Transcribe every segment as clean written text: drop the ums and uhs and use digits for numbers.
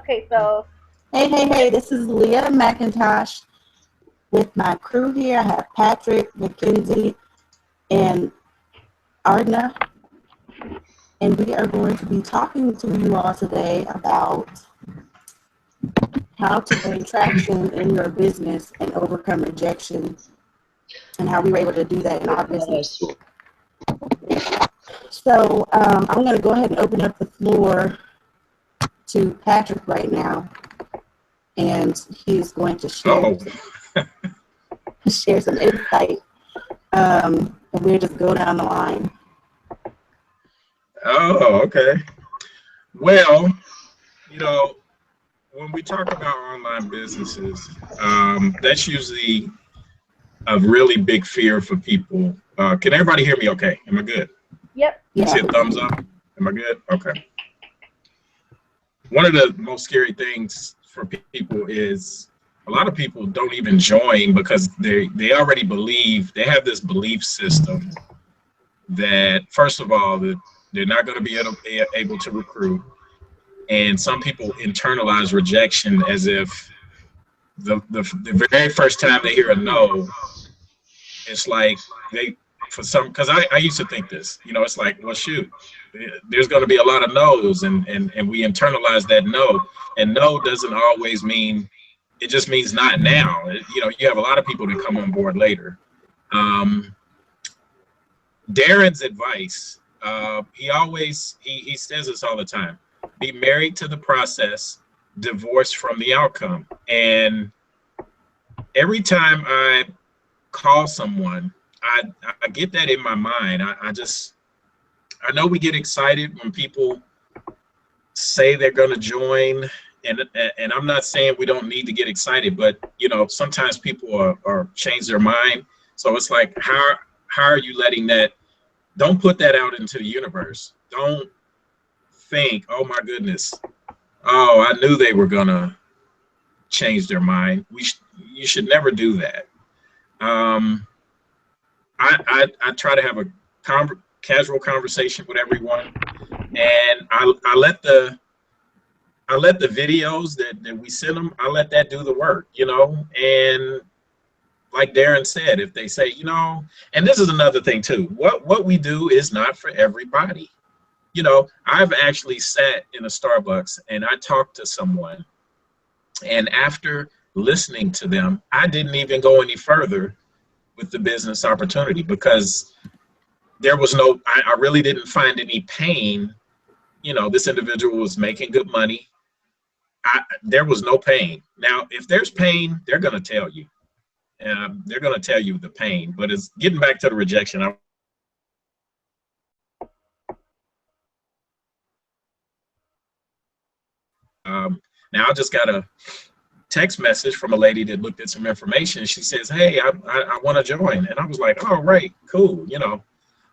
Okay, so. Hey, this is Leah McIntosh with my crew here. I have Patrick, Mikenzi, and Ardna. And we are going to be talking to you all today about how to gain traction in your business and overcome rejection, and how we were able to do that in our business. So I'm going to go ahead and open up the floor to Patrick right now, and he's going to share some insight, and we'll just go down the line. Oh, okay. Well, when we talk about online businesses, that's usually a really big fear for people. Can everybody hear me okay? Am I good? Yep. Yeah. See a thumbs up? Am I good? Okay. One of the most scary things for people is a lot of people don't even join because they already believe, they have this belief system that, first of all, that they're not going to be able to recruit. And some people internalize rejection as if the very first time they hear a no, it's like because I used to think this, it's like, well, shoot, there's going to be a lot of no's, and we internalize that no, and no doesn't always mean, it just means not now. You have a lot of people that come on board later. Darren's advice, he says this all the time: be married to the process, divorced from the outcome. And every time I call someone, I get that in my mind. I know we get excited when people say they're going to join, and I'm not saying we don't need to get excited, but sometimes people are change their mind. So it's like, how are you letting that? Don't put that out into the universe. Don't think, oh my goodness, oh, I knew they were gonna change their mind. You should never do that. I try to have a casual conversation with everyone, and I let the videos that we send them, I let that do the work, and like Darren said, if they say, and this is another thing too, what we do is not for everybody. I've actually sat in a Starbucks and I talked to someone, and after listening to them, I didn't even go any further with the business opportunity because there was I really didn't find any pain. This individual was making good money. There was no pain. Now, if there's pain, they're going to tell you. They're going to tell you the pain, but it's getting back to the rejection. Now I just got a text message from a lady that looked at some information. She says, hey, I want to join. And I was like, oh, right, cool,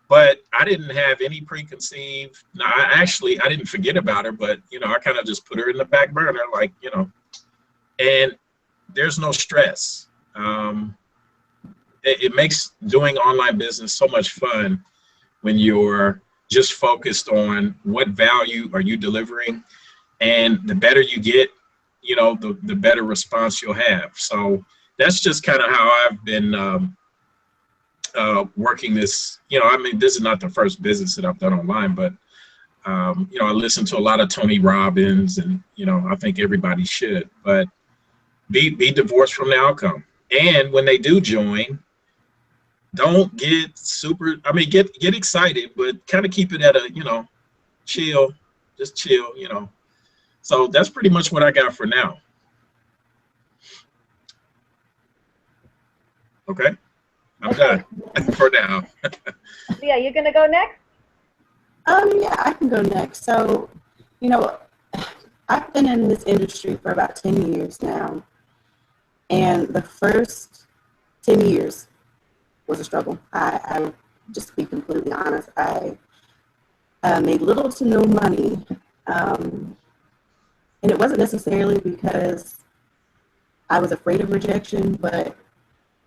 but I didn't have any preconceived. No, I didn't forget about her, but, I kind of just put her in the back burner, like, and there's no stress. It makes doing online business so much fun when you're just focused on what value are you delivering, and the better you get, the better response you'll have. So that's just kind of how I've been working this. This is not the first business that I've done online, but I listen to a lot of Tony Robbins, and I think everybody should, but be divorced from the outcome. And when they do join, don't get get excited, but kind of keep it at a, chill, just chill, So that's pretty much what I got for now. Okay, I'm done for now. Yeah, you're gonna go next? Yeah, I can go next. So, I've been in this industry for about 10 years now, and the first 10 years was a struggle. I just to be completely honest, I made little to no money, and it wasn't necessarily because I was afraid of rejection, but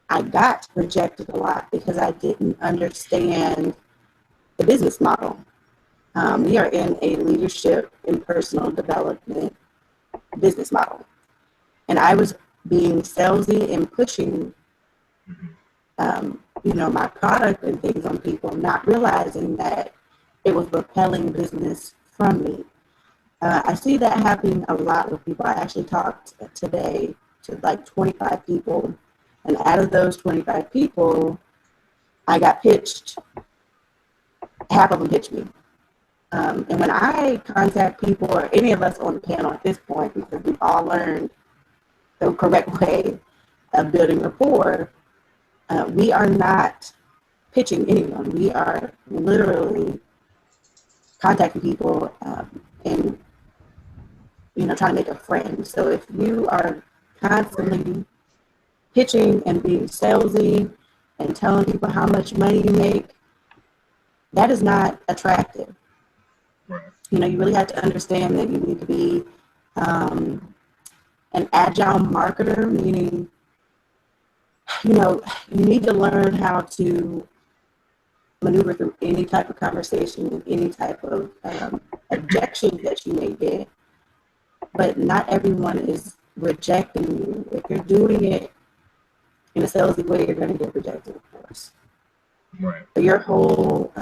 I got rejected a lot because I didn't understand the business model. We are in a leadership and personal development business model. And I was being salesy and pushing, my product and things on people, not realizing that it was repelling business from me. I see that happening a lot with people. I actually talked today to like 25 people, and out of those 25 people, I got pitched. Half of them pitched me. And when I contact people, or any of us on the panel at this point, because we've all learned the correct way of building rapport, we are not pitching anyone. We are literally contacting people and trying to make a friend. So if you are constantly pitching and being salesy and telling people how much money you make, that is not attractive. Right. You really have to understand that you need to be an agile marketer, meaning, you need to learn how to maneuver through any type of conversation, any type of objection that you may get. But not everyone is rejecting you. If you're doing it in a salesy way, you're going to get rejected, of course. Right. But your whole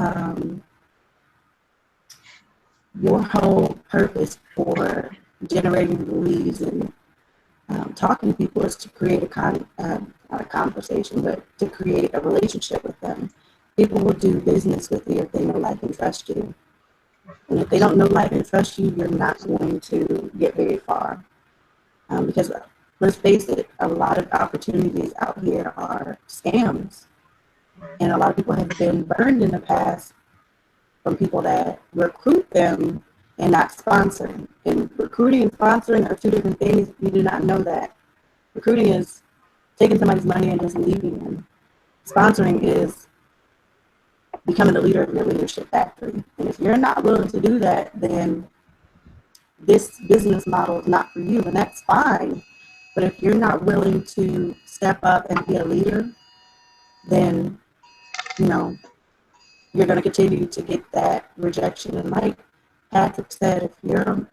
purpose for generating leads and talking to people is to create not a conversation, but to create a relationship with them. People will do business with you if they know, like, and trust you. And if they don't know, like, and trust you, you're not going to get very far. Because let's face it, a lot of opportunities out here are scams. And a lot of people have been burned in the past from people that recruit them and not sponsoring. And recruiting and sponsoring are two different things. You do not know that. Recruiting is taking somebody's money and just leaving them. Sponsoring is becoming the leader of your leadership factory. And if you're not willing to do that, then this business model is not for you, and that's fine. But if you're not willing to step up and be a leader, then, you're going to continue to get that rejection. And like Patrick said, if you're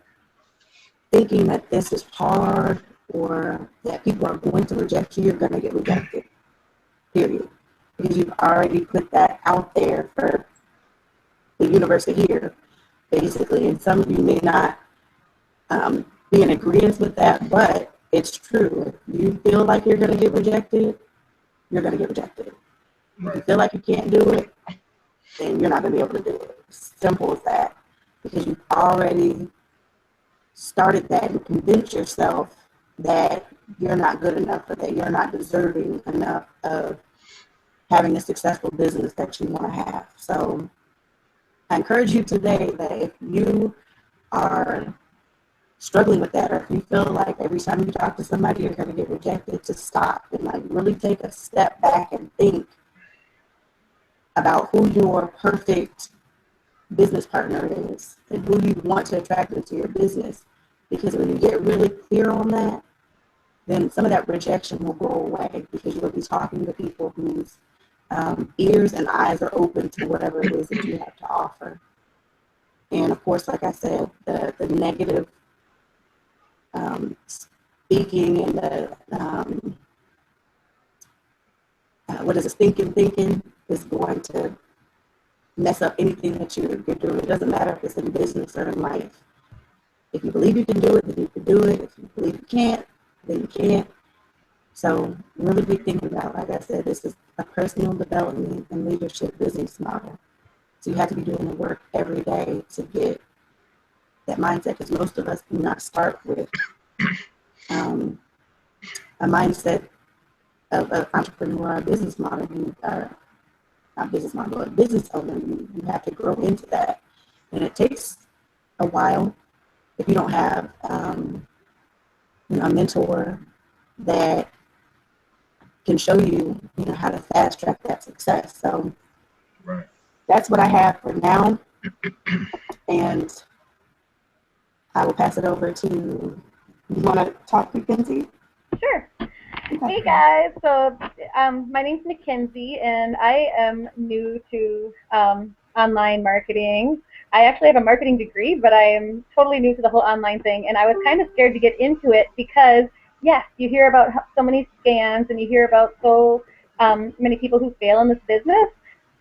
thinking that this is hard or that people are going to reject you, you're going to get rejected, period. Because you've already put that out there for the universe to hear, basically. And some of you may not be in agreement with that, but it's true. If you feel like you're going to get rejected, you're going to get rejected. If you feel like you can't do it, then you're not going to be able to do it. Simple as that. Because you've already started that and convinced yourself that you're not good enough or that you're not deserving enough of having a successful business that you want to have. So I encourage you today that if you are struggling with that, or if you feel like every time you talk to somebody you're going to get rejected, to stop and like really take a step back and think about who your perfect business partner is and who you want to attract into your business. Because when you get really clear on that, then some of that rejection will go away, because you'll be talking to people whose ears and eyes are open to whatever it is that you have to offer. And of course, like I said, the negative speaking and the thinking is going to mess up anything that you're doing. It doesn't matter if it's in business or in life. If you believe you can do it, then you can do it. If you believe you can't, then you can't. So really be thinking about, like I said, this is a personal development and leadership business model. So you have to be doing the work every day to get that mindset, because most of us do not start with a mindset of an entrepreneur or business model. You are not business model, but business owner. You have to grow into that. And it takes a while if you don't have a mentor that can show you, how to fast track that success. So that's what I have for now. And I will pass it over to, you want to talk, Mikenzi? Sure. Hey guys, so my name's Mikenzi, and I am new to online marketing I actually have a marketing degree, but I am totally new to the whole online thing, and I was kind of scared to get into it because, yes, you hear about so many scams, and you hear about so many people who fail in this business,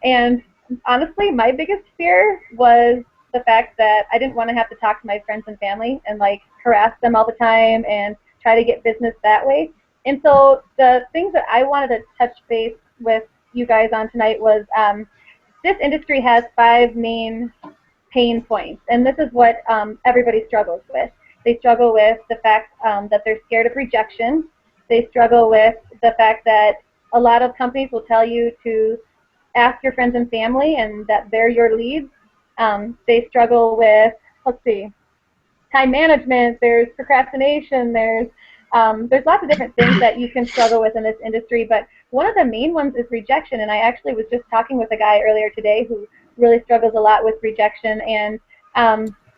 and honestly, my biggest fear was the fact that I didn't want to have to talk to my friends and family and like harass them all the time and try to get business that way. And so the things that I wanted to touch base with you guys on tonight was this industry has 5 main pain points, and this is what everybody struggles with. They struggle with the fact that they're scared of rejection. They struggle with the fact that a lot of companies will tell you to ask your friends and family and that they're your leads. They struggle with, let's see, time management, there's procrastination, there's lots of different things that you can struggle with in this industry, but one of the main ones is rejection, and I actually was just talking with a guy earlier today who really struggles a lot with rejection, and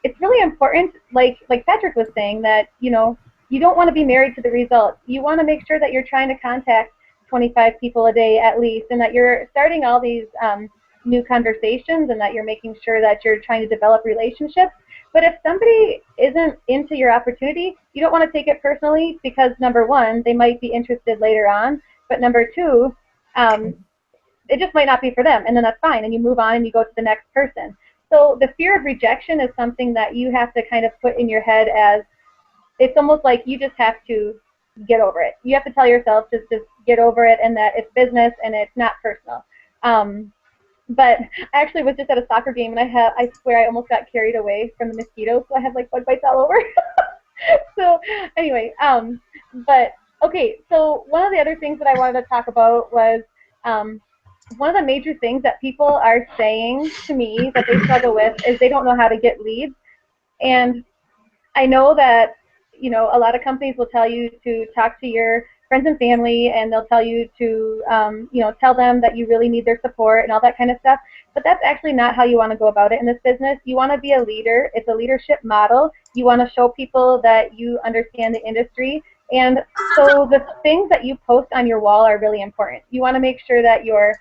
it's really important, like Patrick was saying, that, you know, you don't want to be married to the results. You want to make sure that you're trying to contact 25 people a day at least, and that you're starting all these new conversations, and that you're making sure that you're trying to develop relationships. But if somebody isn't into your opportunity, you don't want to take it personally because, number one, they might be interested later on, but number two, it just might not be for them, and then that's fine, and you move on and you go to the next person. So the fear of rejection is something that you have to kind of put in your head as, it's almost like you just have to get over it. You have to tell yourself just get over it, and that it's business and it's not personal. But I actually was just at a soccer game, and I swear I almost got carried away from the mosquitoes, so I had like bug bites all over. So anyway, but okay, so one of the other things that I wanted to talk about was one of the major things that people are saying to me that they struggle with is they don't know how to get leads. And I know that, you know, a lot of companies will tell you to talk to your friends and family, and they'll tell you to, you know, tell them that you really need their support and all that kind of stuff. But that's actually not how you want to go about it in this business. You want to be a leader. It's a leadership model. You want to show people that you understand the industry. And so the things that you post on your wall are really important. You want to make sure that you're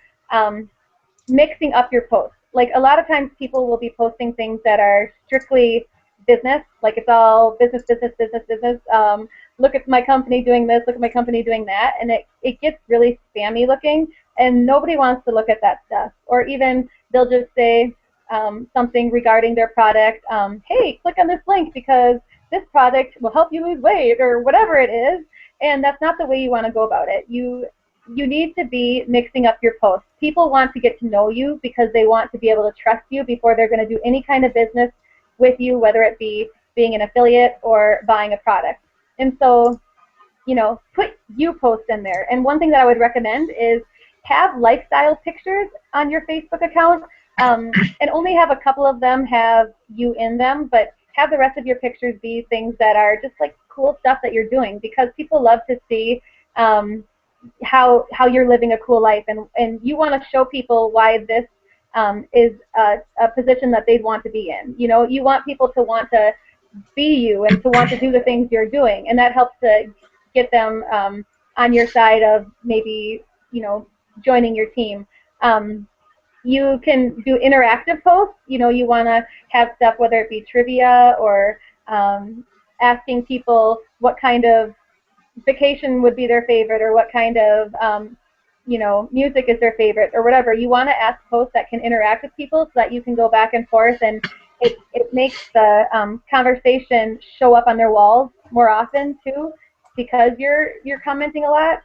mixing up your posts. Like, a lot of times people will be posting things that are strictly business, like it's all business, business, business, business. Look at my company doing this, look at my company doing that, and it gets really spammy looking, and nobody wants to look at that stuff. Or even they'll just say something regarding their product, hey, click on this link because this product will help you lose weight, or whatever it is, and that's not the way you want to go about it. You need to be mixing up your posts. People want to get to know you because they want to be able to trust you before they're going to do any kind of business with you, whether it be being an affiliate or buying a product. And so, you know, put you posts in there. And one thing that I would recommend is have lifestyle pictures on your Facebook account, and only have a couple of them have you in them, but have the rest of your pictures be things that are just like cool stuff that you're doing, because people love to see how you're living a cool life, and you want to show people why this is a position that they'd want to be in. You know, you want people to want to be you and to want to do the things you're doing, and that helps to get them on your side of maybe, you know, joining your team. You can do interactive posts. You know, you want to have stuff, whether it be trivia or asking people what kind of vacation would be their favorite, or what kind of you know, music is their favorite, or whatever. You want to ask posts that can interact with people so that you can go back and forth, and it makes the conversation show up on their walls more often too, because you're commenting a lot.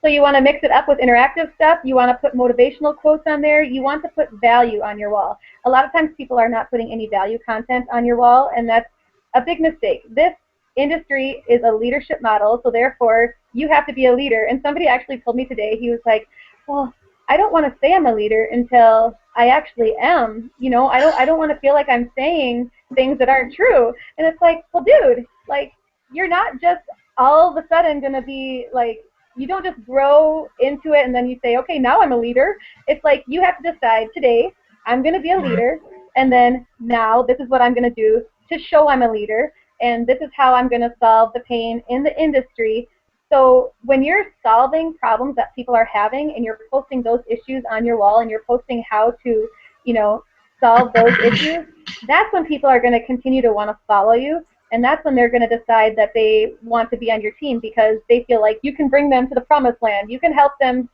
So you want to mix it up with interactive stuff. You want to put motivational quotes on there. You want to put value on your wall. A lot of times people are not putting any value content on your wall, and that's a big mistake. This industry is a leadership model, so therefore you have to be a leader. And somebody actually told me today, he was like, well, I don't want to say I'm a leader until I actually am. You know, I don't want to feel like I'm saying things that aren't true. And it's like, well, dude, like, you're not just all of a sudden going to be like, you don't just grow into it and then you say, okay, now I'm a leader. It's like you have to decide, today I'm going to be a leader, and then now this is what I'm going to do to show I'm a leader, and this is how I'm going to solve the pain in the industry. So when you're solving problems that people are having and you're posting those issues on your wall, and you're posting how to, you know, solve those issues, that's when people are going to continue to want to follow you. And that's when they're going to decide that they want to be on your team, because they feel like you can bring them to the promised land. You can help them,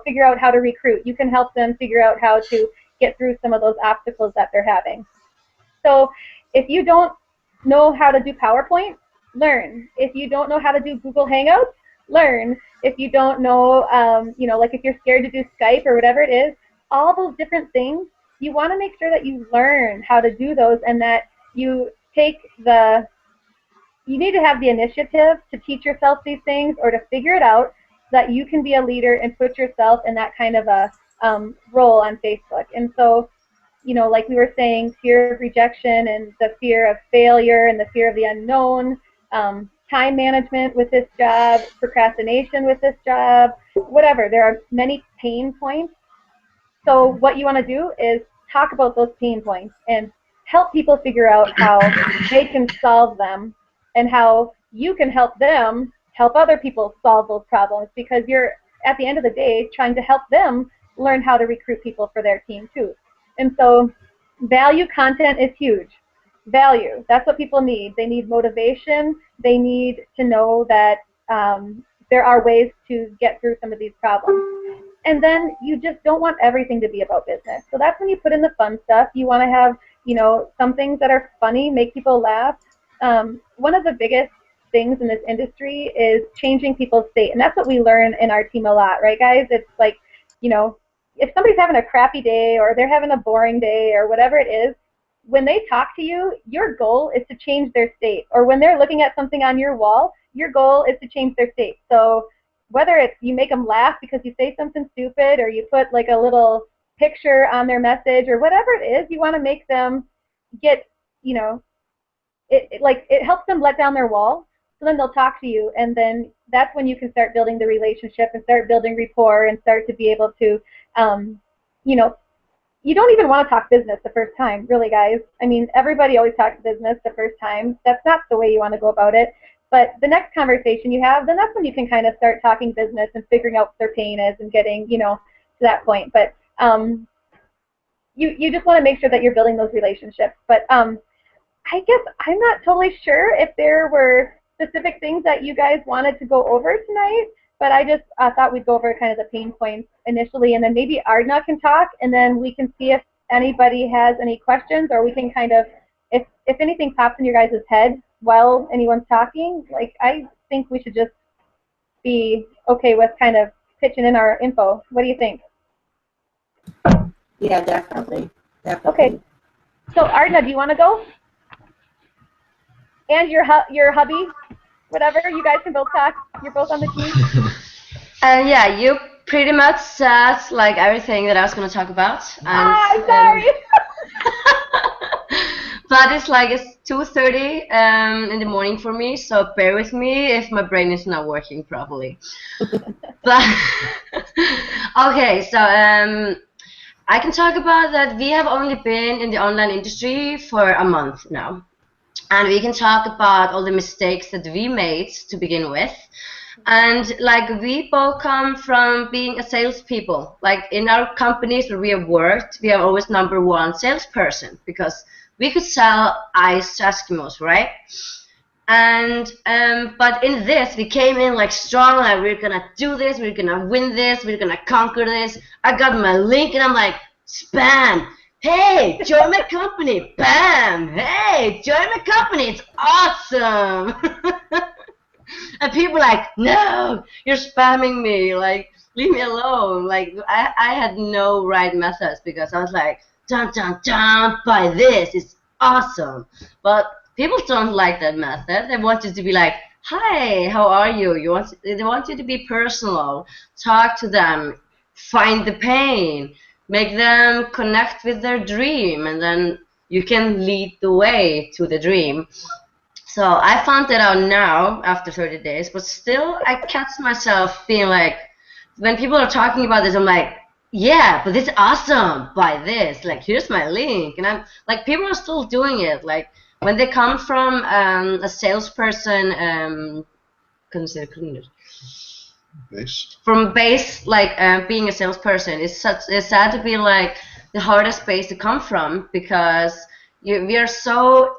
figure out how to recruit. You can help them figure out how to get through some of those obstacles that they're having. So if you don't know how to do PowerPoint, learn. If you don't know how to do Google Hangouts, learn. If you don't know, like if you're scared to do Skype or whatever it is, all those different things, you want to make sure that you learn how to do those, and that you need to have the initiative to teach yourself these things or to figure it out, so that you can be a leader and put yourself in that kind of a role on Facebook. And so, like we were saying, fear of rejection and the fear of failure and the fear of the unknown, time management with this job, procrastination with this job, whatever. There are many pain points. So what you want to do is talk about those pain points and help people figure out how they can solve them, and how you can help them help other people solve those problems, because you're, at the end of the day, trying to help them learn how to recruit people for their team too. And so value content is huge. Value, that's what people need. They need motivation. They need to know that there are ways to get through some of these problems. And then you just don't want everything to be about business. So that's when you put in the fun stuff. You want to have, some things that are funny, make people laugh. One of the biggest things in this industry is changing people's state. And that's what we learn in our team a lot, right, guys? It's like, if somebody's having a crappy day or they're having a boring day or whatever it is, when they talk to you, your goal is to change their state. Or when they're looking at something on your wall, your goal is to change their state. So whether it's you make them laugh because you say something stupid, or you put like a little picture on their message, or whatever it is, you want to make them get, it helps them let down their wall. So then they'll talk to you, and then that's when you can start building the relationship and start building rapport and start to be able to, you don't even want to talk business the first time, really, guys. I mean, everybody always talks business the first time. That's not the way you want to go about it. But the next conversation you have, then that's when you can kind of start talking business and figuring out what their pain is and getting, to that point. But you just want to make sure that you're building those relationships. But I guess I'm not totally sure if there were specific things that you guys wanted to go over tonight, but I just thought we'd go over kind of the pain points initially, and then maybe Ardna can talk, and then we can see if anybody has any questions, or we can kind of, if anything pops in your guys' head while anyone's talking, like, I think we should just be okay with kind of pitching in our info. What do you think? Yeah, definitely. Okay. So Ardna, do you want to go? And your hubby, whatever, you guys can both talk. You're both on the team. Yeah, you pretty much said like everything that I was going to talk about. And, I'm sorry. But it's 2:30 in the morning for me, so bear with me if my brain is not working properly. But okay, so I can talk about that. We have only been in the online industry for a month now. And we can talk about all the mistakes that we made to begin with. And like, we both come from being a salespeople. Like, in our companies where we have worked, we are always #1 salesperson, because we could sell ice to Eskimos, right? And but in this, we came in like strong, like we're gonna do this, we're gonna win this, we're gonna conquer this. I got my link and I'm like, spam. Hey, join my company. Bam. Hey, join my company. It's awesome. And people are like, no, you're spamming me. Like, leave me alone. Like, I had no right methods, because I was like, dun, dun, dun, buy this. It's awesome. But people don't like that method. They want you to be like, hi, how are you? They want you to be personal. Talk to them. Find the pain. Make them connect with their dream, and then you can lead the way to the dream. So I found that out now after 30 days, but still I catch myself being like, when people are talking about this, I'm like, yeah, but it's awesome, buy this, like, here's my link. And I'm like, people are still doing it. Like, when they come from a salesperson, Base. from base, like being a salesperson, it's sad to be like, the hardest space to come from, because we are so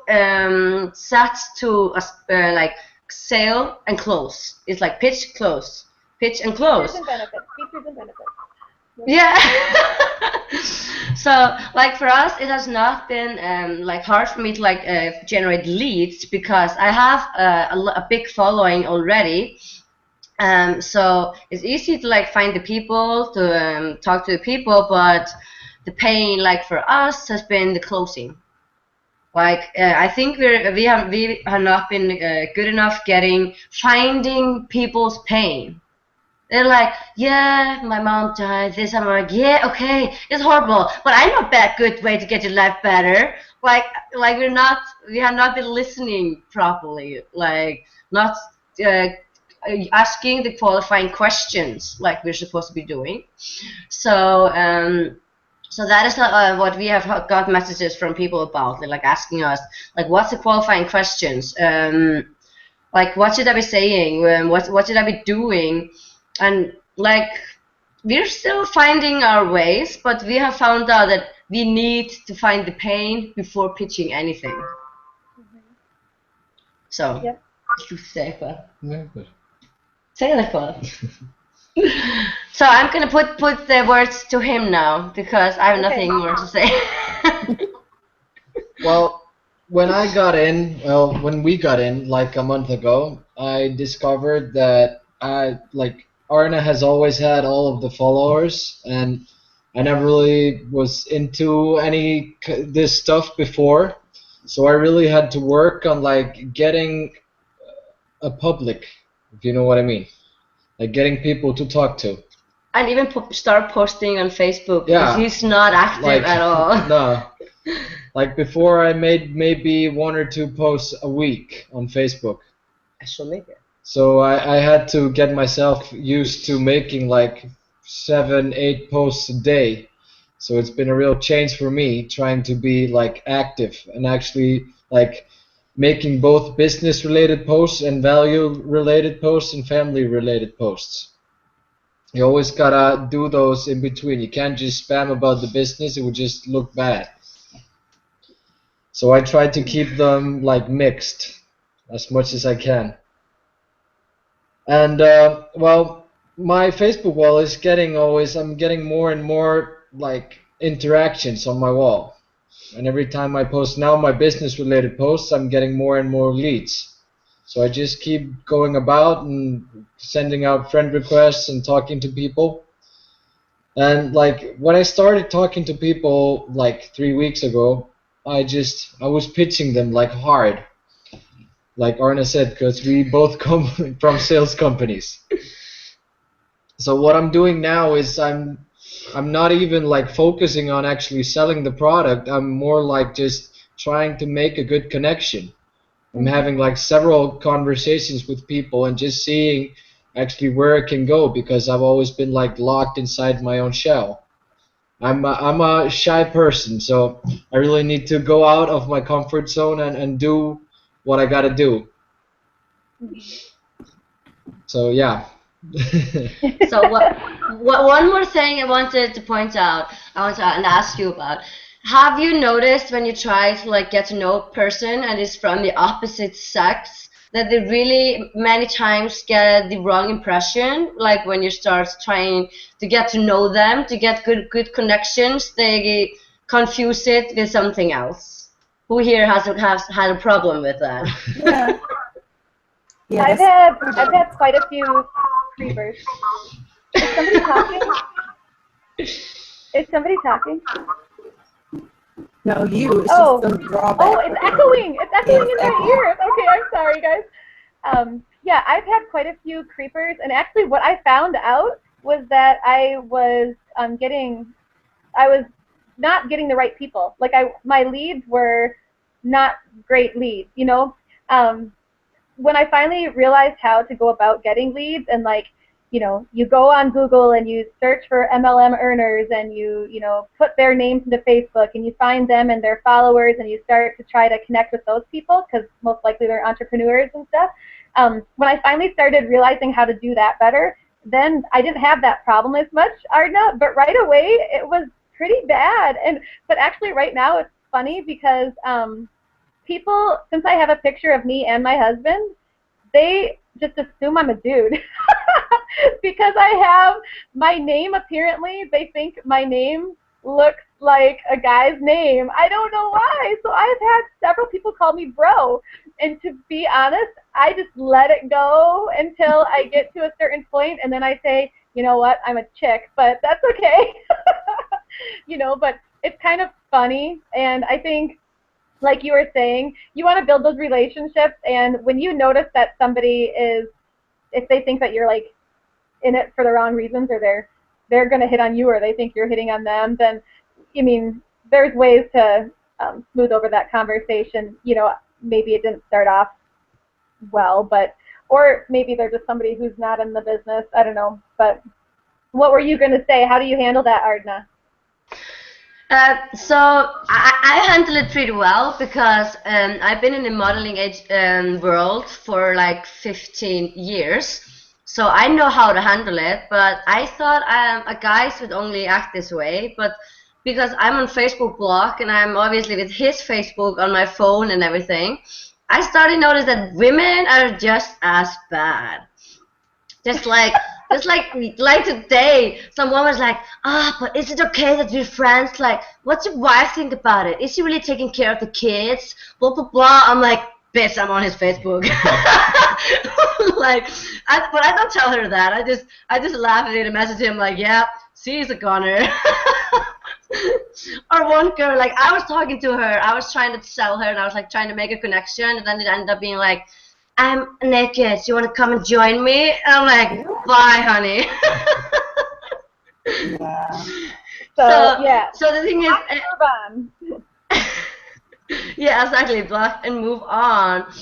set to like sale and close. It's like pitch, close, pitch and close. Features and benefits. Features and benefits. Yeah. So like for us, it has not been like hard for me to like generate leads, because I have a big following already. So it's easy to like find the people, to talk to the people, but the pain like for us has been the closing. Like I think we have not been good enough finding people's pain. They're like, yeah, my mom died. This, I'm like, yeah, okay, it's horrible, but I know a good way to get your life better. Like we have not been listening properly. Like not asking the qualifying questions like we're supposed to be doing. So so that is what we have got messages from people about. They're like asking us, like, what's the qualifying questions? Like, what should I be saying? What should I be doing? And like, we're still finding our ways, but we have found out that we need to find the pain before pitching anything. Så, Yep. du säger kvar. Nej, men- Säg det kvar. So I'm gonna put the words to him now, because I have nothing more to say. Well, when we got in like a month ago, I discovered that Arna has always had all of the followers, and I never really was into this stuff before, so I really had to work on like getting a public, if you know what I mean, like getting people to talk to. And even start posting on Facebook, Yeah. because he's not active at all. No. Like before, I made maybe 1 or 2 posts a week on Facebook. So I had to get myself used to making like 7, 8 posts a day. So it's been a real change for me trying to be like active and actually like making both business related posts and value related posts and family related posts. You always gotta do those in between. You can't just spam about the business, it would just look bad. So I try to keep them like mixed as much as I can. And well, my Facebook wall is I'm getting more and more like interactions on my wall. And every time I post now my business related posts, I'm getting more and more leads. So I just keep going about and sending out friend requests and talking to people. And like when I started talking to people like 3 weeks ago, I was pitching them like hard, like Arne said, because we both come from sales companies. So what I'm doing now is I'm not even like focusing on actually selling the product. I'm more like just trying to make a good connection. I'm having like several conversations with people and just seeing actually where it can go, because I've always been like locked inside my own shell. I'm a shy person, so I really need to go out of my comfort zone and do what I gotta do. So yeah. So what one more thing I wanted to point out, and ask you about. Have you noticed when you try to like get to know a person and it's from the opposite sex, that they really many times get the wrong impression? Like when you start trying to get to know them, to get good connections, they confuse it with something else. Who here has had a problem with that? Yeah. Yeah, I've had quite a few creepers. Is somebody talking? Is somebody talking? no, you. It's Oh. just some drawback. Oh, it's echoing. It's echoing in my ears. Okay, I'm sorry, guys. Yeah, I've had quite a few creepers, and actually, what I found out was that I was not getting the right people. Like my leads were not great leads. You know, when I finally realized how to go about getting leads, and like, you know, you go on Google and you search for MLM earners, and you put their names into Facebook, and you find them and their followers, and you start to try to connect with those people, because most likely they're entrepreneurs and stuff. When I finally started realizing how to do that better, then I didn't have that problem as much, Arna, but right away it was pretty bad. But actually right now it's funny because people, since I have a picture of me and my husband, they just assume I'm a dude. Because I have my name, apparently they think my name looks like a guy's name. I don't know why. So I've had several people call me bro. And to be honest, I just let it go until I get to a certain point, and then I say, you know what, I'm a chick, but that's okay. But it's kind of funny, and I think, like you were saying, you want to build those relationships, and when you notice that somebody is, if they think that you're like in it for the wrong reasons, or they're going to hit on you, or they think you're hitting on them, then there's ways to smooth over that conversation. Maybe it didn't start off well, or maybe they're just somebody who's not in the business. I don't know. But what were you going to say? How do you handle that, Ardna? So I handle it pretty well because I've been in the modeling world for like 15 years. So I know how to handle it, but I thought a guy should only act this way. But because I'm on Facebook block and I'm obviously with his Facebook on my phone and everything, I started to notice that women are just as bad. Just like today, someone was like, but is it okay that we're friends? Like, what's your wife think about it? Is she really taking care of the kids? Blah, blah, blah. I'm like, bitch, I'm on his Facebook. But I don't tell her that. I just laugh at it and message him like, yeah, she's a goner. Or one girl, like, I was talking to her, I was trying to sell her, and I was like trying to make a connection, and then it ended up being like, I'm naked, you want to come and join me? And I'm like, bye, honey. Yeah. So the thing is, yeah, exactly, block and move on.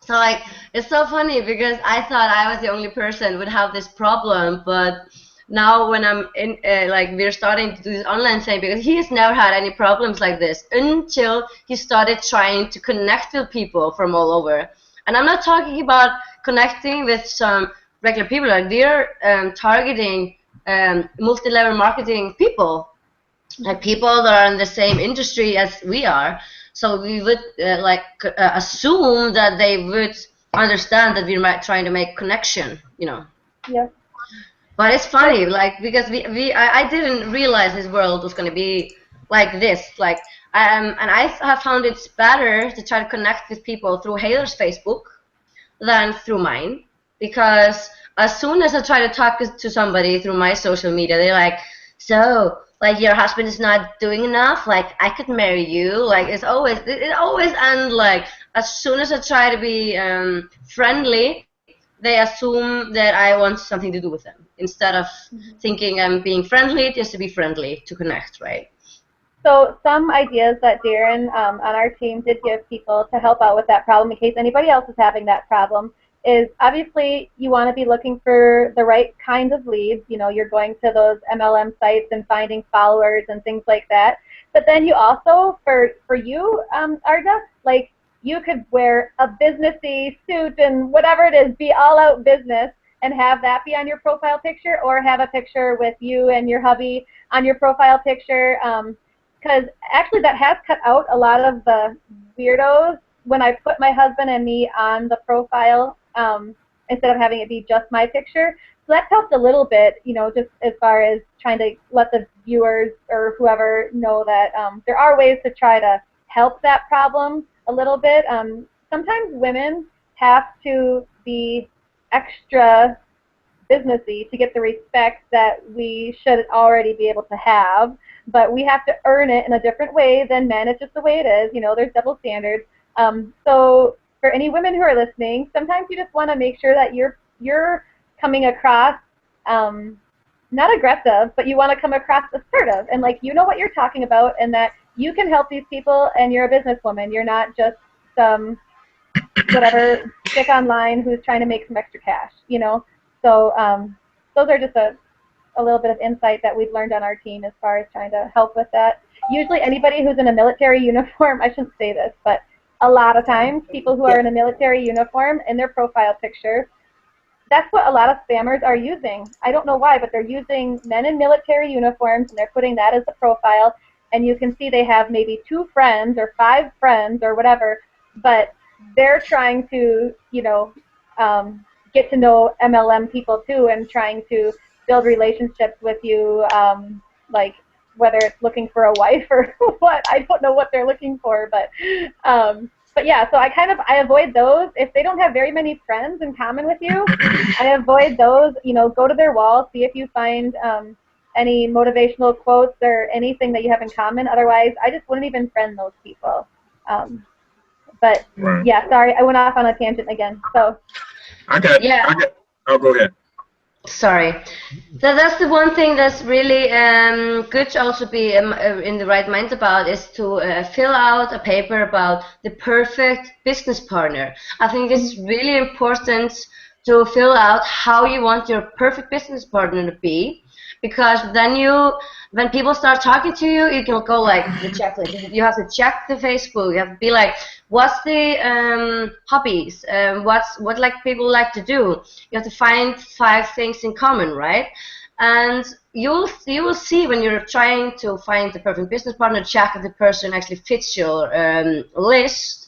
So like, it's so funny because I thought I was the only person who would have this problem, but now when I'm in, we're starting to do this online thing, because he has never had any problems like this until he started trying to connect with people from all over. And I'm not talking about connecting with some regular people. Like, they're targeting multi-level marketing people, like people that are in the same industry as we are. So we would assume that they would understand that we're trying to make connection, Yes. But it's funny, like, because I didn't realize this world was going to be like this. Like, and I have found it's better to try to connect with people through Haler's Facebook than through mine, because as soon as I try to talk to somebody through my social media, they're like, so, like, your husband is not doing enough? Like, I could marry you? Like, it always ends like, as soon as I try to be friendly, they assume that I want something to do with them, instead of thinking I'm being friendly just to be friendly, to connect, right? So some ideas that Darren on our team did give people to help out with that problem, in case anybody else is having that problem, is obviously you want to be looking for the right kinds of leads. You're going to those MLM sites and finding followers and things like that. But then you also, for you, Ardna, like, you could wear a businessy suit and whatever it is, be all out business, and have that be on your profile picture, or have a picture with you and your hubby on your profile picture. Because actually that has cut out a lot of the weirdos when I put my husband and me on the profile instead of having it be just my picture. So that's helped a little bit, just as far as trying to let the viewers or whoever know that there are ways to try to help that problem a little bit. Sometimes women have to be extra businessy to get the respect that we should already be able to have, but we have to earn it in a different way than men. It's just the way it is. There's double standards. So for any women who are listening, sometimes you just want to make sure that you're coming across not aggressive, but you want to come across assertive, and like, what you're talking about, and that you can help these people, and you're a businesswoman. You're not just some whatever chick online who's trying to make some extra cash. So those are just a little bit of insight that we've learned on our team as far as trying to help with that. Usually anybody who's in a military uniform, I shouldn't say this, but a lot of times people who are in a military uniform, in their profile picture, that's what a lot of spammers are using. I don't know why, but they're using men in military uniforms, and they're putting that as the profile. And you can see they have maybe 2 friends or 5 friends or whatever, but they're trying to, get to know MLM people too, and trying to build relationships with you, like whether it's looking for a wife or what. I don't know what they're looking for, but yeah, so I avoid those. If they don't have very many friends in common with you, I avoid those. Go to their wall, see if you find any motivational quotes or anything that you have in common. Otherwise, I just wouldn't even friend those people. But Right. yeah, sorry, I went off on a tangent again. So Yeah. Oh, go ahead. Sorry. That's the one thing that's really good to also be in the right mind about, is to fill out a paper about the perfect business partner. I think it's really important to fill out how you want your perfect business partner to be, because then when people start talking to you, you can go like the checklist. You have to check the Facebook. You have to be like, what's the hobbies? What like people like to do? You have to find 5 things in common, right? And you will see when you're trying to find the perfect business partner, check if the person actually fits your list.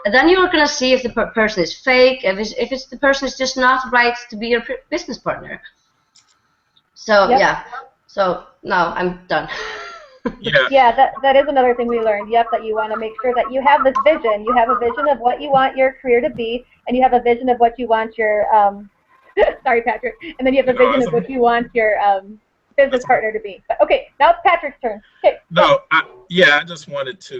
And then you're gonna see if the person is fake, if it's the person is just not right to be your business partner. So Yep. yeah. So now I'm done. Yeah. Yeah, that is another thing we learned. Yep, that you want to make sure that you have this vision. You have a vision of what you want your career to be, and you have a vision of what you want your sorry, Patrick. And then you have a vision of what you want your business partner to be. But okay, now it's Patrick's turn. Okay. No, I just wanted to,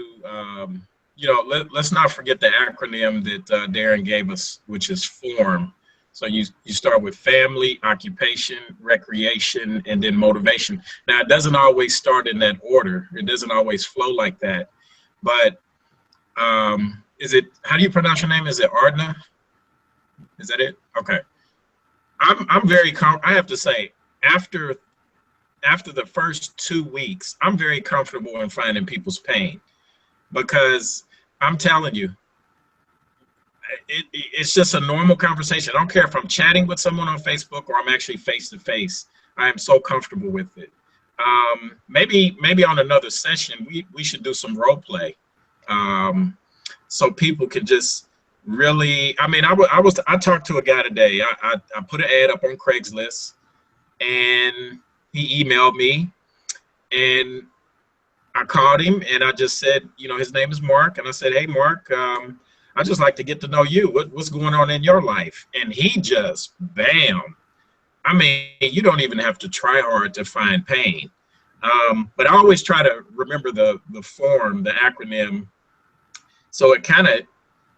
let's not forget the acronym that Darren gave us, which is FORM. So you start with family, occupation, recreation, and then motivation. Now, it doesn't always start in that order. It doesn't always flow like that. But how do you pronounce your name? Is it Ardna? Is that it? Okay. I'm very I have to say, after the first 2 weeks, I'm very comfortable in finding people's pain, because I'm telling you, it's just a normal conversation. I don't care if I'm chatting with someone on Facebook or I'm actually face to face. I am so comfortable with it. Maybe on another session we should do some role play, so people can just really. I mean, I talked to a guy today. I put an ad up on Craigslist, and he emailed me, and I called him, and I just said, his name is Mark, and I said, hey, Mark, I just like to get to know you. What's going on in your life? And he just, bam. I mean, you don't even have to try hard to find pain. But I always try to remember the form, the acronym, so it kind of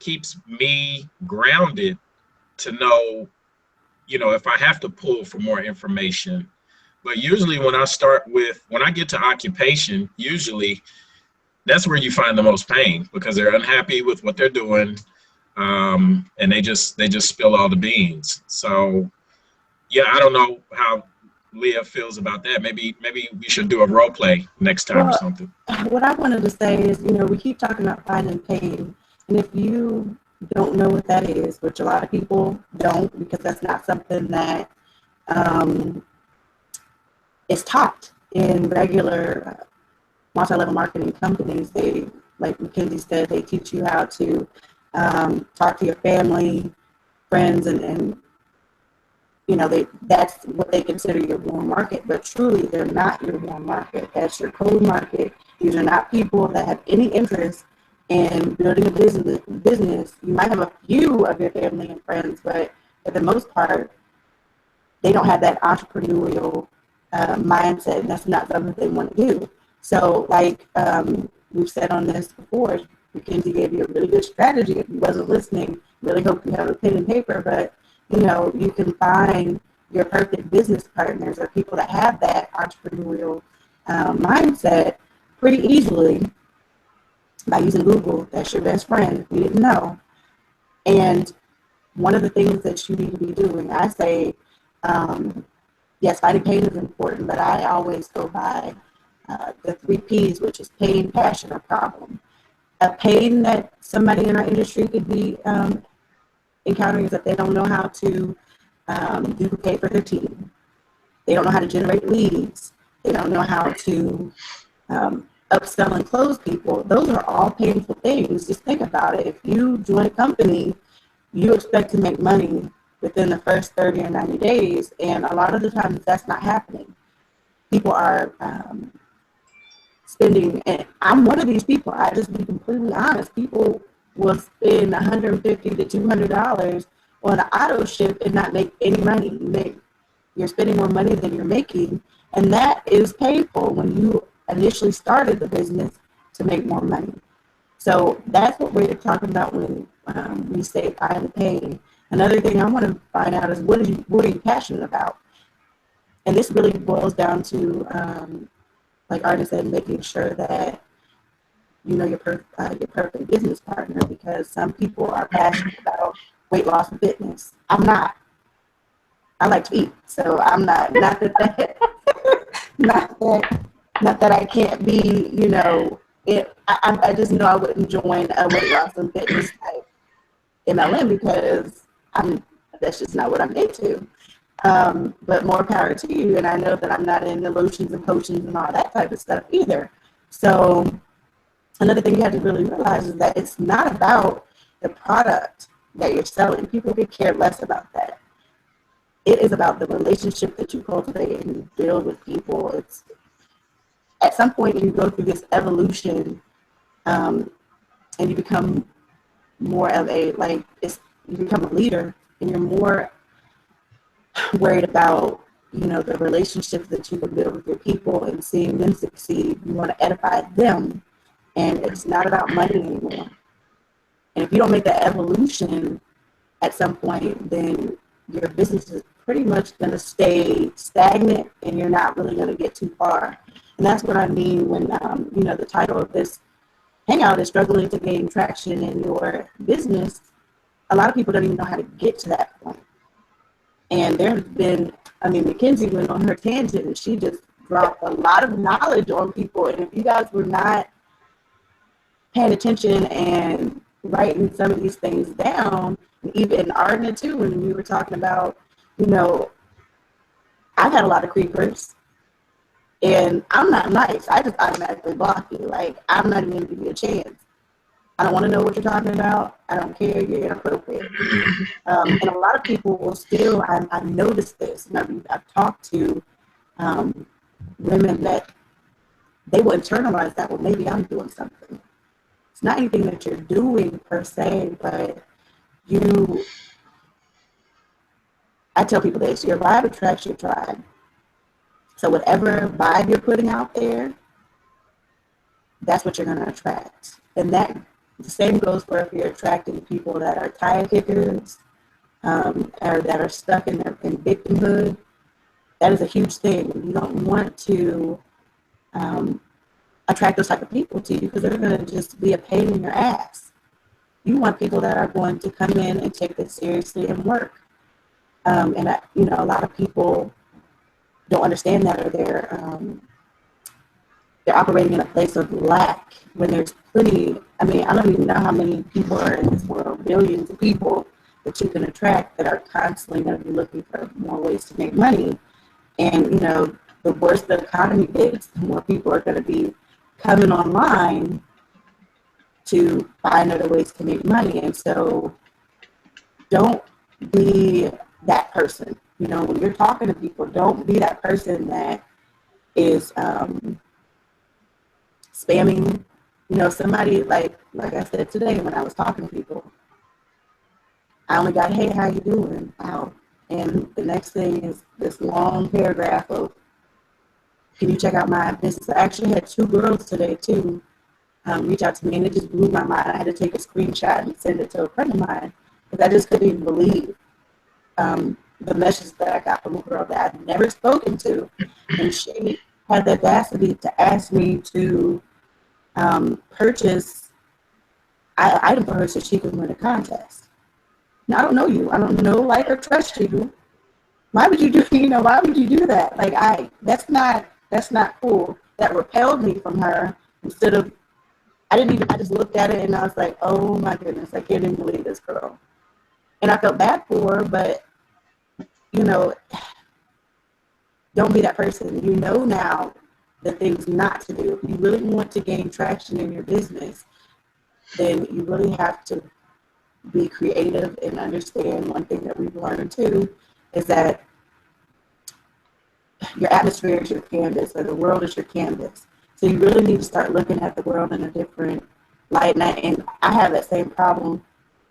keeps me grounded to know, if I have to pull for more information. But usually when I get to occupation, usually that's where you find the most pain, because they're unhappy with what they're doing, and they just spill all the beans. So yeah, I don't know how Leah feels about that. Maybe we should do a role play next time or something. What I wanted to say is, we keep talking about finding pain, and if you don't know what that is, which a lot of people don't, because that's not something that is taught in regular multi-level marketing companies. They, like Mikenzi said, they teach you how to talk to your family, friends, and that's what they consider your warm market. But truly, they're not your warm market. That's your cold market. These are not people that have any interest in building a business. You might have a few of your family and friends, but for the most part, they don't have that entrepreneurial mindset, and that's not something they want to do. So, like we've said on this before, Mikenzi gave you a really good strategy. If you wasn't listening, really hope you have a pen and paper. But you can find your perfect business partners, or people that have that entrepreneurial mindset, pretty easily by using Google. That's your best friend if you didn't know. And one of the things that you need to be doing, I say, yes, finding pain is important, but I always go by the 3 Ps, which is pain, passion, or problem. A pain that somebody in our industry could be encountering is that they don't know how to duplicate for their team. They don't know how to generate leads. They don't know how to upsell and close people. Those are all painful things. Just think about it. If you join a company, you expect to make money within the first 30 or 90 days, and a lot of the times that's not happening. People are spending, and I'm one of these people. I just be completely honest. People will spend $150 to $200 on an auto ship and not make any money. You're spending more money than you're making, and that is painful when you initially started the business to make more money. So that's what we're talking about when we say find the pain. Another thing I want to find out is what are you passionate about? And this really boils down to, like Arden said, making sure that you know your perfect business partner, because some people are passionate about weight loss and fitness. I'm not. I like to eat, so I'm not. Not that I can't be. You know, I just know I wouldn't join a weight loss and fitness type MLM because that's just not what I'm into. But more power to you, and I know that I'm not into lotions and potions and all that type of stuff either. So another thing you have to really realize is that it's not about the product that you're selling. People could care less about that. It is about the relationship that you cultivate and you build with people. It's at some point you go through this evolution, and you become more of you become a leader, and you're more worried about, you know, the relationships that you can build with your people and seeing them succeed. You want to edify them, and it's not about money anymore. And if you don't make that evolution at some point, then your business is pretty much going to stay stagnant, and you're not really going to get too far. And that's what I mean when, you know, the title of this hangout is struggling to gain traction in your business. A lot of people don't even know how to get to that point. And there have been, Mikenzi went on her tangent and she just dropped a lot of knowledge on people. And if you guys were not paying attention and writing some of these things down, and even Arden too, when we were talking about, you know, I've had a lot of creepers and I'm not nice. I just automatically block you. Like, I'm not even going to give you a chance. I don't want to know what you're talking about. I don't care. You're inappropriate. And a lot of people will still, I noticed this, and I've talked to women that they will internalize that, well, maybe I'm doing something. It's not anything that you're doing per se, but I tell people this, your vibe attracts your tribe. So whatever vibe you're putting out there, that's what you're going to attract. And that the same goes for if you're attracting people that are tire kickers, or that are stuck in victimhood. That is a huge thing. You don't want to attract those type of people to you because they're going to just be a pain in your ass. You want people that are going to come in and take this seriously and work. You know, a lot of people don't understand that, or they're operating in a place of lack when there's plenty. I don't even know how many people are in this world, billions of people that you can attract that are constantly going to be looking for more ways to make money. And, you know, the worse the economy gets, the more people are going to be coming online to find other ways to make money. And so don't be that person. You know, when you're talking to people, don't be that person that is spamming. You know, somebody like I said today when I was talking to people, I only got, hey, how you doing? Wow. And the next thing is this long paragraph of, can you check out my business? I actually had 2 girls today too reach out to me, and it just blew my mind. I had to take a screenshot and send it to a friend of mine because I just couldn't even believe the message that I got from a girl that I'd never spoken to. And she had the audacity to ask me to purchase an item for her so she could win a contest. Now, I don't know you. I don't know, like, or trust you. Why would you do, why would you do that? Like, that's not cool. That repelled me from her. Instead of, I just looked at it and I was like, oh my goodness, I can't even believe this girl. And I felt bad for her, but you know, don't be that person. You know now the things not to do. If you really want to gain traction in your business, then you really have to be creative and understand. One thing that we've learned too is that your atmosphere is your canvas, or the world is your canvas. So you really need to start looking at the world in a different light. And I have that same problem.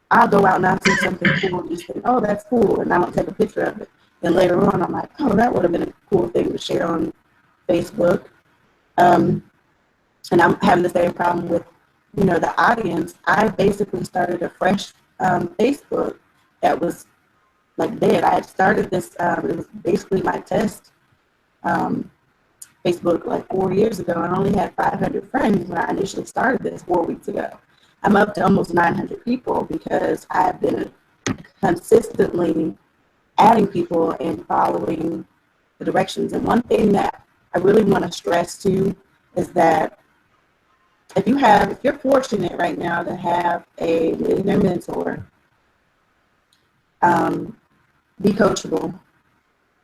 I'll go out and I'll see something cool and just think, oh, that's cool, and I don't take a picture of it. Then later on, I'm like, oh, that would have been a cool thing to share on Facebook. And I'm having the same problem with, the audience. I basically started a fresh Facebook that was like dead. I had started this, it was basically my test Facebook like 4 years ago. I only had 500 friends when I initially started this 4 weeks ago. I'm up to almost 900 people because I've been consistently adding people and following the directions. And one thing that I really want to stress too is that if you're fortunate right now to have a millionaire mentor, be coachable,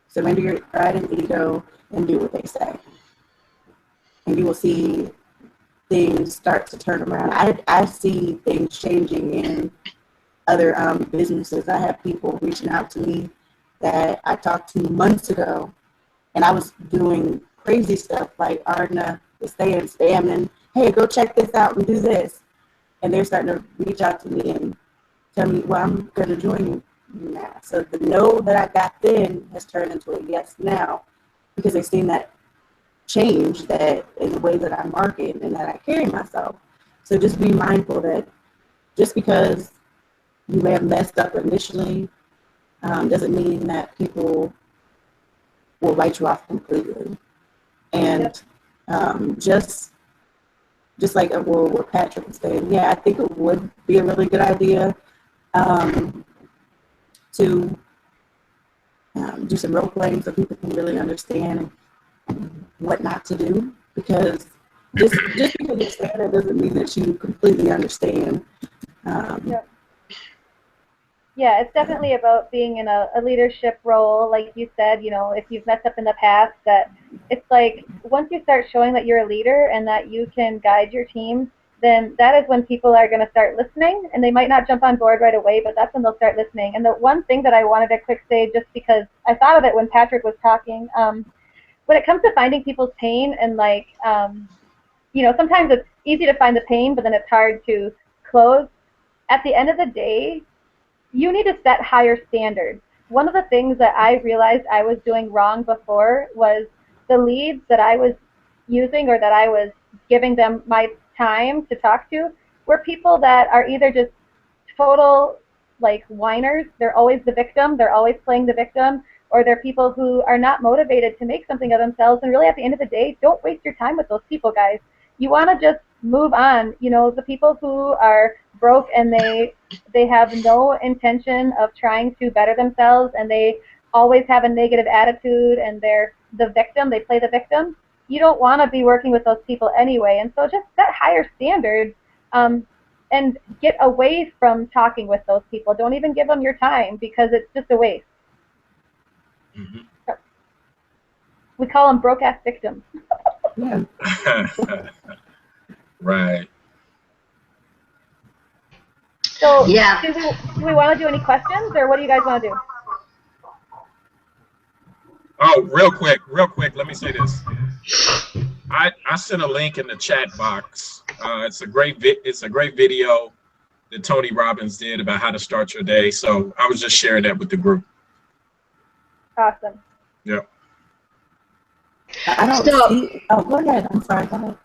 surrender your pride and ego, and do what they say. And you will see things start to turn around. I see things changing in other businesses. I have people reaching out to me that I talked to months ago, and I was doing crazy stuff like Ardna was saying, spamming, hey, go check this out and do this. And they're starting to reach out to me and tell me, well, I'm going to join you now. So the no that I got then has turned into a yes now, because they've seen that change that in the way that I market and that I carry myself. So just be mindful that just because you may have messed up initially doesn't mean that people will write you off completely. And just like what Patrick was saying, yeah, I think it would be a really good idea to do some role playing so people can really understand what not to do, because just because you say that doesn't mean that you completely understand. Yeah, it's definitely about being in a leadership role, like you said. If you've messed up in the past, that it's like once you start showing that you're a leader and that you can guide your team, then that is when people are going to start listening, and they might not jump on board right away, but that's when they'll start listening. And the one thing that I wanted to quick say, just because I thought of it when Patrick was talking, when it comes to finding people's pain, and sometimes it's easy to find the pain, but then it's hard to close. At the end of the day, you need to set higher standards. One of the things that I realized I was doing wrong before was the leads that I was using, or that I was giving them my time to talk to, were people that are either just total whiners. They're always the victim. They're always playing the victim. Or they're people who are not motivated to make something of themselves. And really, at the end of the day, don't waste your time with those people, guys. You want to just move on. The people who are broke and they have no intention of trying to better themselves, and they always have a negative attitude, and they're the victim. They play the victim. You don't want to be working with those people anyway. And so just set higher standards and get away from talking with those people. Don't even give them your time, because it's just a waste. So, we call them broke-ass victims. Yeah. Right. So Yeah. do we want to do any questions, or what do you guys want to do? Oh, real quick, let me say this. I sent a link in the chat box. It's a great video that Tony Robbins did about how to start your day. So I was just sharing that with the group. Awesome. Yeah. I don't see. Oh, go ahead. I'm sorry. Go ahead.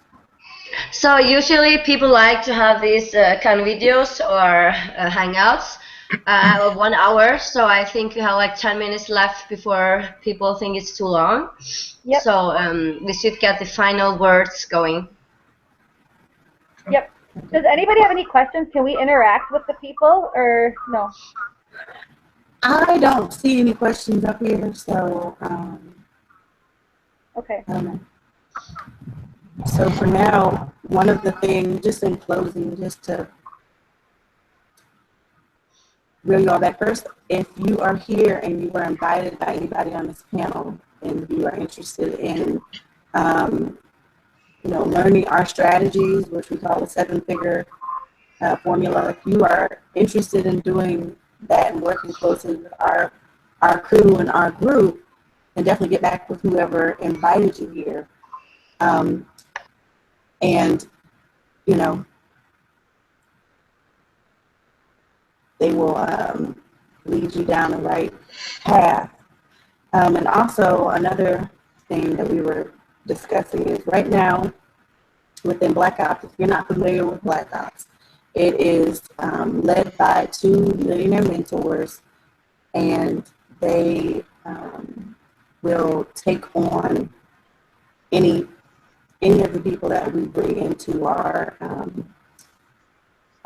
So usually people like to have these kind of videos or hangouts of 1 hour. So I think we have like 10 minutes left before people think it's too long. Yep. So we should get the final words going. Yep. Does anybody have any questions? Can we interact with the people, or no? I don't see any questions up here, so Okay. So for now, one of the things, just in closing, just to reel you all back first. If you are here and you were invited by anybody on this panel and you are interested in, learning our strategies, which we call the 7-figure formula, if you are interested in doing that and working closely with our crew and our group, then definitely get back with whoever invited you here. And, they will lead you down the right path. And also another thing that we were discussing is right now within Black Ops, if you're not familiar with Black Ops, it is led by 2 millionaire mentors, and they will take on any of the people that we bring into our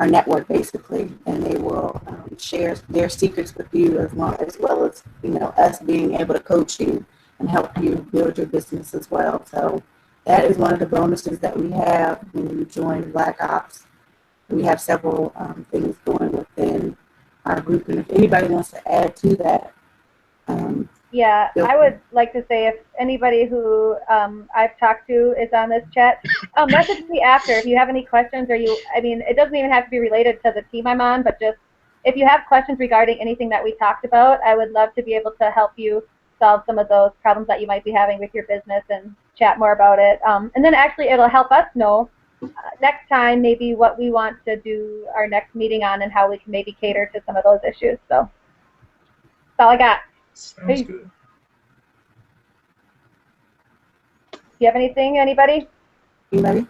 network, basically, and they will share their secrets with you as well as us being able to coach you and help you build your business as well. So that is one of the bonuses that we have when you join Black Ops. We have several things going within our group, and if anybody wants to add to that, yeah, I would like to say if anybody who I've talked to is on this chat, message me after if you have any questions, or it doesn't even have to be related to the team I'm on, but just if you have questions regarding anything that we talked about, I would love to be able to help you solve some of those problems that you might be having with your business and chat more about it. And then actually it'll help us know next time maybe what we want to do our next meeting on and how we can maybe cater to some of those issues. So that's all I got. Sounds good. Do you have anything, anybody? anybody?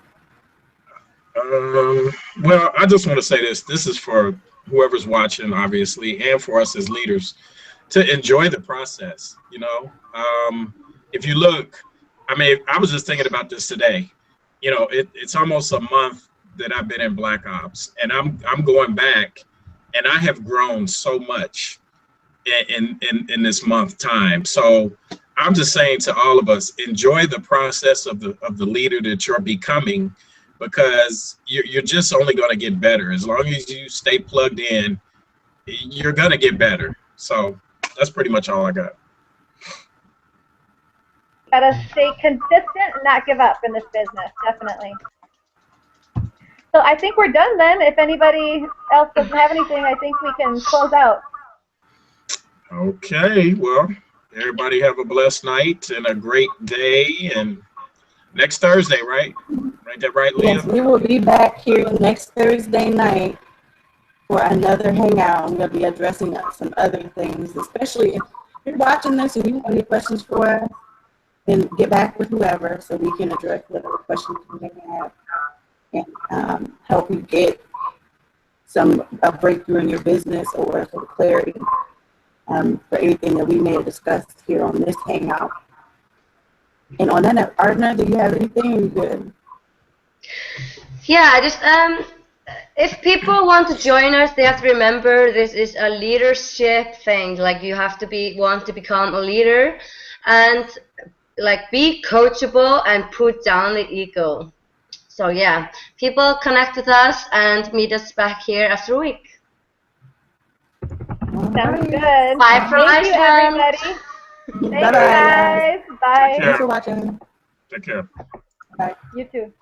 Well, I just want to say this. This is for whoever's watching, obviously, and for us as leaders to enjoy the process. If you look, I was just thinking about this today. It's almost a month that I've been in Black Ops, and I'm going back, and I have grown so much in this month time. So I'm just saying to all of us, enjoy the process of the leader that you're becoming, because you're just only going to get better. As long as you stay plugged in, you're going to get better. So that's pretty much all I got. Gotta stay consistent and not give up in this business, definitely. So I think we're done then. If anybody else doesn't have anything, I think we can close out. Okay, well, everybody have a blessed night and a great day, and next Thursday, right? Right, that right, Leah? Yes, we will be back here next Thursday night for another hangout. I'm going to be addressing some other things, especially if you're watching this and you have any questions for us, then get back with whoever so we can address whatever questions you may have and help you get a breakthrough in your business or some clarity for anything that we may have discussed here on this hangout. And on that note, Arna, do you have anything? Are you good? Yeah, just if people want to join us, they have to remember this is a leadership thing. Like, you have to want to become a leader, and like be coachable and put down the ego. So yeah, people connect with us and meet us back here after a week. Sounds good. Bye from Thank you, Iceland. everybody. Thanks, guys. Bye. Thanks for watching. Take care. Bye. You too.